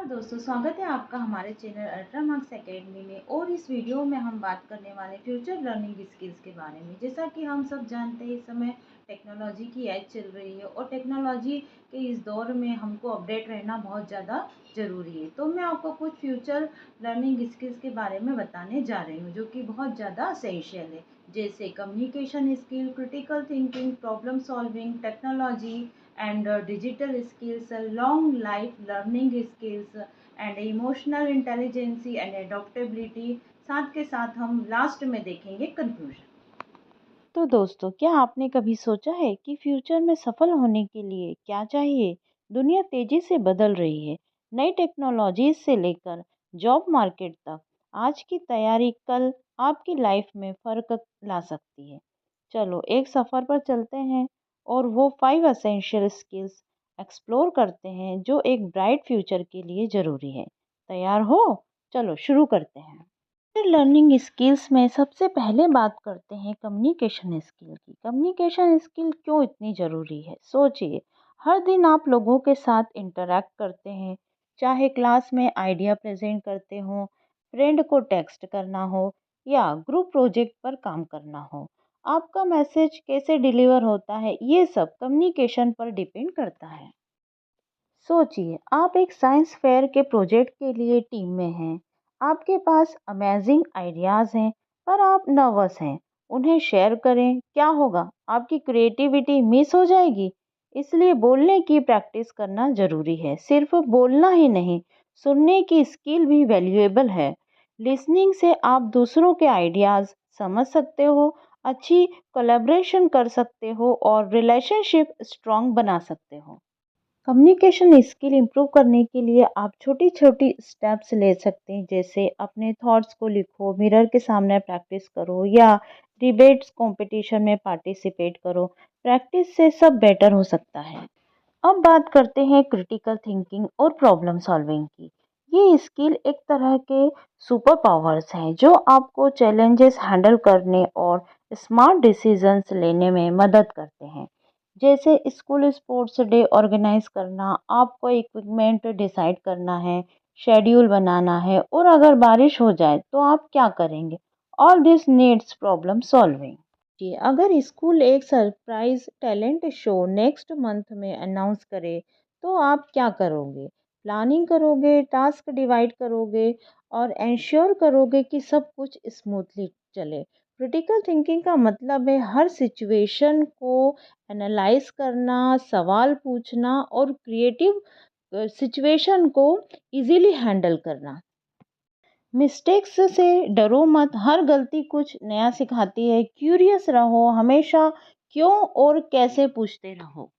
दोस्तों, स्वागत है आपका हमारे चैनल अल्ट्रा मार्क्स एकेडमी में। और इस वीडियो में हम बात करने वाले फ्यूचर लर्निंग स्किल्स के बारे में। जैसा कि हम सब जानते हैं, इस समय टेक्नोलॉजी की एज चल रही है और टेक्नोलॉजी के इस दौर में हमको अपडेट रहना बहुत ज़्यादा ज़रूरी है। तो मैं आपको कुछ फ्यूचर लर्निंग स्किल्स के बारे में बताने जा रही हूँ, जो कि बहुत ज़्यादा असेंशियल है। जैसे communication skill, critical thinking, problem solving, technology and digital skills, long life learning skills and emotional intelligence and adaptability। साथ के साथ हम लास्ट में देखेंगे कंक्लूजन। तो दोस्तों, क्या आपने कभी सोचा है कि फ्यूचर में सफल होने के लिए क्या चाहिए? दुनिया तेजी से बदल रही है। नई टेक्नोलॉजी से लेकर जॉब मार्केट तक आज की तैयारी कल आपकी लाइफ में फ़र्क ला सकती है। चलो एक सफ़र पर चलते हैं और वो 5 एसेंशियल स्किल्स एक्सप्लोर करते हैं जो एक ब्राइट फ्यूचर के लिए ज़रूरी है। तैयार हो? चलो शुरू करते हैं। लर्निंग स्किल्स में सबसे पहले बात करते हैं कम्युनिकेशन स्किल की। कम्युनिकेशन स्किल क्यों इतनी ज़रूरी है? सोचिए, हर दिन आप लोगों के साथ इंटरैक्ट करते हैं, चाहे क्लास में आइडिया प्रेजेंट करते हो, फ्रेंड को टेक्स्ट करना हो या ग्रुप प्रोजेक्ट पर काम करना हो। आपका मैसेज कैसे डिलीवर होता है, ये सब कम्युनिकेशन पर डिपेंड करता है। सोचिए, आप एक साइंस फेयर के प्रोजेक्ट के लिए टीम में हैं। आपके पास अमेजिंग आइडियाज़ हैं, पर आप नर्वस हैं। उन्हें शेयर करें, क्या होगा? आपकी क्रिएटिविटी मिस हो जाएगी। इसलिए बोलने की प्रैक्टिस करना ज़रूरी है। सिर्फ बोलना ही नहीं, सुनने की स्किल भी वैल्यूएबल है। लिसनिंग से आप दूसरों के आइडियाज़ समझ सकते हो, अच्छी कोलैबोरेशन कर सकते हो और रिलेशनशिप स्ट्रॉन्ग बना सकते हो। कम्युनिकेशन स्किल इम्प्रूव करने के लिए आप छोटी छोटी स्टेप्स ले सकते हैं, जैसे अपने थॉट्स को लिखो, मिरर के सामने प्रैक्टिस करो या डिबेट्स कंपटीशन में पार्टिसिपेट करो। प्रैक्टिस से सब बेटर हो सकता है। अब बात करते हैं क्रिटिकल थिंकिंग और प्रॉब्लम सॉल्विंग की। ये स्किल एक तरह के सुपर पावर्स हैं जो आपको चैलेंजेस हैंडल करने और स्मार्ट डिसीजंस लेने में मदद करते हैं। जैसे स्कूल स्पोर्ट्स डे ऑर्गेनाइज करना, आपको इक्विपमेंट डिसाइड करना है, शेड्यूल बनाना है और अगर बारिश हो जाए तो आप क्या करेंगे। All this needs problem solving. जी, अगर स्कूल एक surprise talent show next month में अनाउंस करे तो आप क्या करोगे? प्लानिंग करोगे, टास्क डिवाइड करोगे और इंश्योर करोगे कि सब कुछ स्मूथली चले। क्रिटिकल थिंकिंग का मतलब है हर सिचुएशन को एनालाइज करना, सवाल पूछना और क्रिएटिव सिचुएशन को इजीली हैंडल करना। मिस्टेक्स से डरो मत, हर गलती कुछ नया सिखाती है। क्यूरियस रहो, हमेशा क्यों और कैसे पूछते रहो।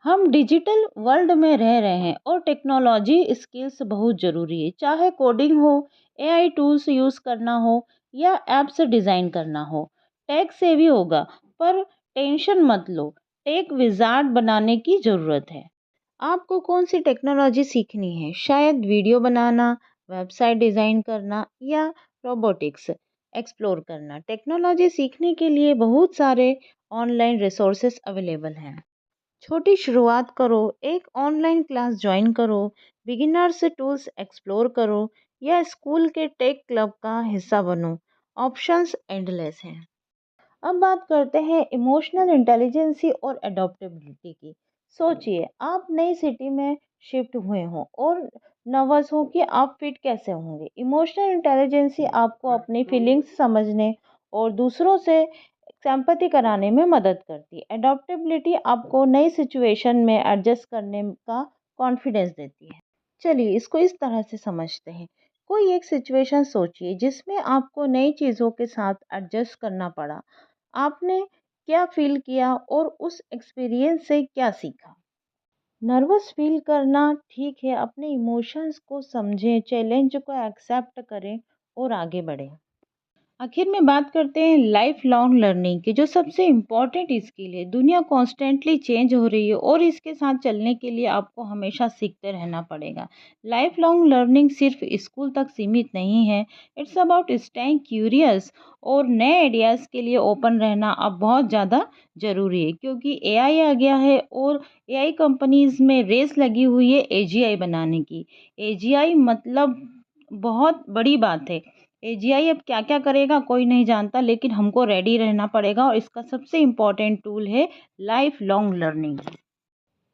हम डिजिटल वर्ल्ड में रह रहे हैं और टेक्नोलॉजी स्किल्स बहुत ज़रूरी है, चाहे कोडिंग हो, एआई टूल्स यूज़ करना हो या एप्स डिज़ाइन करना हो। टेक से भी होगा, पर टेंशन मत लो, टेक विज़ार्ड बनाने की ज़रूरत है। आपको कौन सी टेक्नोलॉजी सीखनी है? शायद वीडियो बनाना, वेबसाइट डिज़ाइन करना या रोबोटिक्स एक्सप्लोर करना। टेक्नोलॉजी सीखने के लिए बहुत सारे ऑनलाइन रिसोर्सेज अवेलेबल हैं। छोटी शुरुआत करो, एक ऑनलाइन क्लास ज्वाइन करो, बिगिनर्स टूल्स एक्सप्लोर करो या स्कूल के टेक क्लब का हिस्सा बनो। ऑप्शंस एंडलेस हैं। अब बात करते हैं इमोशनल इंटेलिजेंसी और अडॉप्टेबिलिटी की। सोचिए, आप नई सिटी में शिफ्ट हुए हों और नर्वस हो कि आप फिट कैसे होंगे। इमोशनल इंटेलिजेंसी आपको अपनी फीलिंग्स समझने और दूसरों से सिंपैथी कराने में मदद करती है। अडॉप्टेबिलिटी आपको नई सिचुएशन में एडजस्ट करने का कॉन्फिडेंस देती है। चलिए इसको इस तरह से समझते हैं। कोई एक सिचुएशन सोचिए जिसमें आपको नई चीज़ों के साथ एडजस्ट करना पड़ा। आपने क्या फ़ील किया और उस एक्सपीरियंस से क्या सीखा? नर्वस फ़ील करना ठीक है, अपने इमोशंस को समझें, चैलेंज को एक्सेप्ट करें और आगे बढ़ें। आखिर में बात करते हैं लाइफ लॉन्ग लर्निंग की, जो सबसे इम्पोर्टेंट स्किल है। दुनिया कॉन्स्टेंटली चेंज हो रही है और इसके साथ चलने के लिए आपको हमेशा सीखते रहना पड़ेगा। लाइफ लॉन्ग लर्निंग सिर्फ स्कूल तक सीमित नहीं है। इट्स अबाउट स्टेइंग क्यूरियस और नए आइडियाज़ के लिए ओपन रहना अब बहुत ज़्यादा ज़रूरी है, क्योंकि एआई आ गया है और एआई कंपनीज में रेस लगी हुई है एजीआई बनाने की। एजीआई मतलब बहुत बड़ी बात है। एजीआई अब क्या-क्या करेगा कोई नहीं जानता, लेकिन हमको रेडी रहना पड़ेगा और इसका सबसे इम्पोर्टेंट टूल है लाइफ लॉन्ग लर्निंग।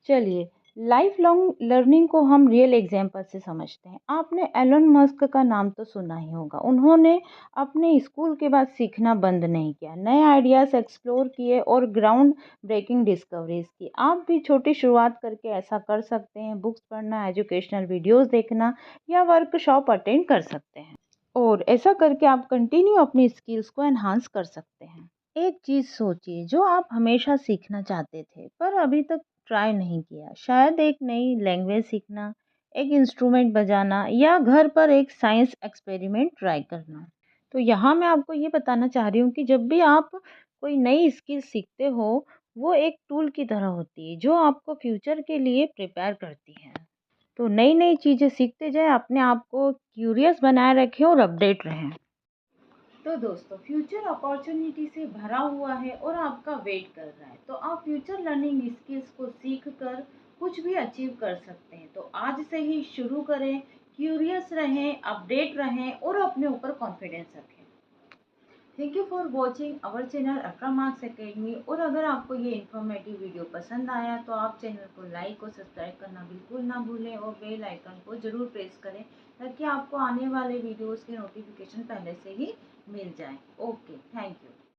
चलिए, लाइफ लॉन्ग लर्निंग को हम रियल एग्जांपल से समझते हैं। आपने एलन मस्क का नाम तो सुना ही होगा। उन्होंने अपने स्कूल के बाद सीखना बंद नहीं किया, नए आइडियाज़ एक्सप्लोर किए और ग्राउंड ब्रेकिंग डिस्कवरीज की। आप भी छोटी शुरुआत करके ऐसा कर सकते हैं। बुक्स पढ़ना, एजुकेशनल वीडियोस देखना या वर्कशॉप अटेंड कर सकते हैं। और ऐसा करके आप कंटिन्यू अपनी स्किल्स को एनहांस कर सकते हैं। एक चीज़ सोचिए जो आप हमेशा सीखना चाहते थे पर अभी तक ट्राई नहीं किया। शायद एक नई लैंग्वेज सीखना, एक इंस्ट्रूमेंट बजाना या घर पर एक साइंस एक्सपेरिमेंट ट्राई करना। तो यहाँ मैं आपको ये बताना चाह रही हूँ कि जब भी आप कोई नई स्किल सीखते हो, वो एक टूल की तरह होती है जो आपको फ्यूचर के लिए प्रिपेयर करती है। तो नई नई चीज़ें सीखते जाएं, अपने आप को क्यूरियस बनाए रखें और अपडेट रहें। तो दोस्तों, फ्यूचर अपॉर्चुनिटी से भरा हुआ है और आपका वेट कर रहा है। तो आप फ्यूचर लर्निंग स्किल्स को सीख कर कुछ भी अचीव कर सकते हैं। तो आज से ही शुरू करें, क्यूरियस रहें, अपडेट रहें और अपने ऊपर कॉन्फिडेंस रखें। Thank you for watching our channel ultra marks academy. और अगर आपको ये इन्फॉर्मेटिव वीडियो पसंद आया तो आप चैनल को लाइक और सब्सक्राइब करना बिल्कुल ना भूलें और बेल आइकन को ज़रूर प्रेस करें, ताकि आपको आने वाले वीडियोस के नोटिफिकेशन पहले से ही मिल जाए। Okay, thank you.